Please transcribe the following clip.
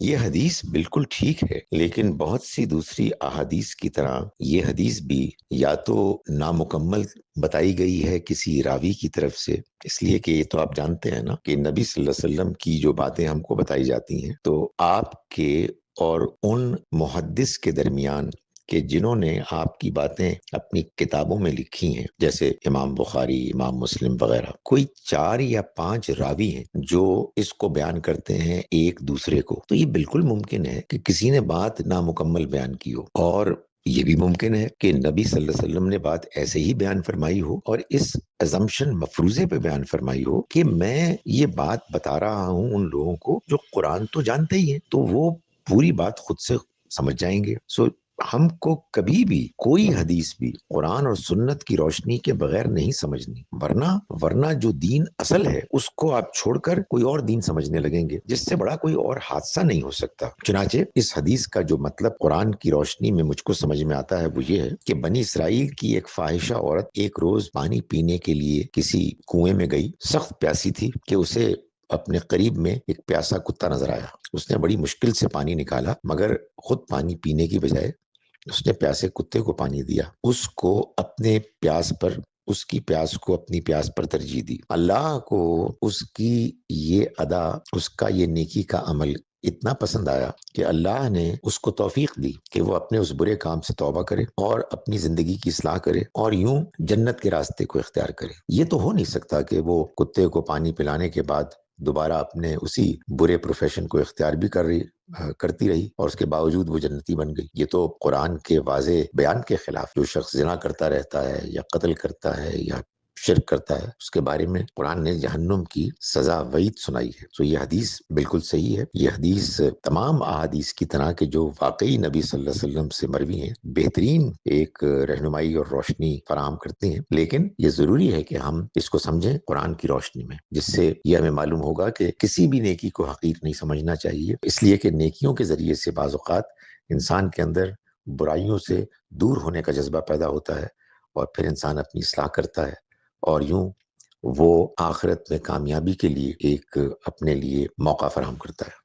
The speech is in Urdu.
یہ حدیث بالکل ٹھیک ہے، لیکن بہت سی دوسری احادیث کی طرح یہ حدیث بھی یا تو نامکمل بتائی گئی ہے کسی راوی کی طرف سے، اس لیے کہ یہ تو آپ جانتے ہیں نا کہ نبی صلی اللہ علیہ وسلم کی جو باتیں ہم کو بتائی جاتی ہیں تو آپ کے اور ان محدث کے درمیان کہ جنہوں نے آپ کی باتیں اپنی کتابوں میں لکھی ہیں، جیسے امام بخاری، امام مسلم وغیرہ، کوئی 4 یا 5 راوی ہیں جو اس کو بیان کرتے ہیں ایک دوسرے کو، تو یہ بالکل ممکن ہے کہ کسی نے بات نامکمل بیان کی ہو، اور یہ بھی ممکن ہے کہ نبی صلی اللہ علیہ وسلم نے بات ایسے ہی بیان فرمائی ہو اور اس ازمپشن مفروضے پہ بیان فرمائی ہو کہ میں یہ بات بتا رہا ہوں ان لوگوں کو جو قرآن تو جانتے ہی ہیں، تو وہ پوری بات خود سے سمجھ جائیں گے۔ ہم کو کبھی بھی کوئی حدیث بھی قرآن اور سنت کی روشنی کے بغیر نہیں سمجھنی، ورنہ جو دین اصل ہے اس کو آپ چھوڑ کر کوئی اور دین سمجھنے لگیں گے، جس سے بڑا کوئی اور حادثہ نہیں ہو سکتا۔ چنانچہ اس حدیث کا جو مطلب قرآن کی روشنی میں مجھ کو سمجھ میں آتا ہے وہ یہ ہے کہ بنی اسرائیل کی ایک فاحشہ عورت ایک روز پانی پینے کے لیے کسی کنویں میں گئی، سخت پیاسی تھی کہ اسے اپنے قریب میں ایک پیاسا کتا نظر آیا۔ اس نے بڑی مشکل سے پانی نکالا، مگر خود پانی پینے کی بجائے اس نے پیاسے کتے کو پانی دیا، اس کو اپنے پیاس پر، اس کی پیاس کو اپنی پیاس پر ترجیح دی۔ اللہ کو اس کی یہ ادا، اس کا یہ نیکی کا عمل اتنا پسند آیا کہ اللہ نے اس کو توفیق دی کہ وہ اپنے اس برے کام سے توبہ کرے اور اپنی زندگی کی اصلاح کرے اور یوں جنت کے راستے کو اختیار کرے۔ یہ تو ہو نہیں سکتا کہ وہ کتے کو پانی پلانے کے بعد دوبارہ اپنے اسی برے پروفیشن کو اختیار بھی کرتی رہی اور اس کے باوجود وہ جنتی بن گئی۔ یہ تو قرآن کے واضح بیان کے خلاف۔ جو شخص زنا کرتا رہتا ہے یا قتل کرتا ہے یا شرک کرتا ہے، اس کے بارے میں قرآن نے جہنم کی سزا وعید سنائی ہے۔ تو یہ حدیث بالکل صحیح ہے۔ یہ حدیث تمام احادیث کی طرح کہ جو واقعی نبی صلی اللہ علیہ وسلم سے مروی ہیں، بہترین ایک رہنمائی اور روشنی فراہم کرتی ہیں، لیکن یہ ضروری ہے کہ ہم اس کو سمجھیں قرآن کی روشنی میں، جس سے یہ ہمیں معلوم ہوگا کہ کسی بھی نیکی کو حقیر نہیں سمجھنا چاہیے، اس لیے کہ نیکیوں کے ذریعے سے بعض اوقات انسان کے اندر برائیوں سے دور ہونے کا جذبہ پیدا ہوتا ہے اور پھر انسان اپنی اصلاح کرتا ہے اور یوں وہ آخرت میں کامیابی کے لیے ایک اپنے لیے موقع فراہم کرتا ہے۔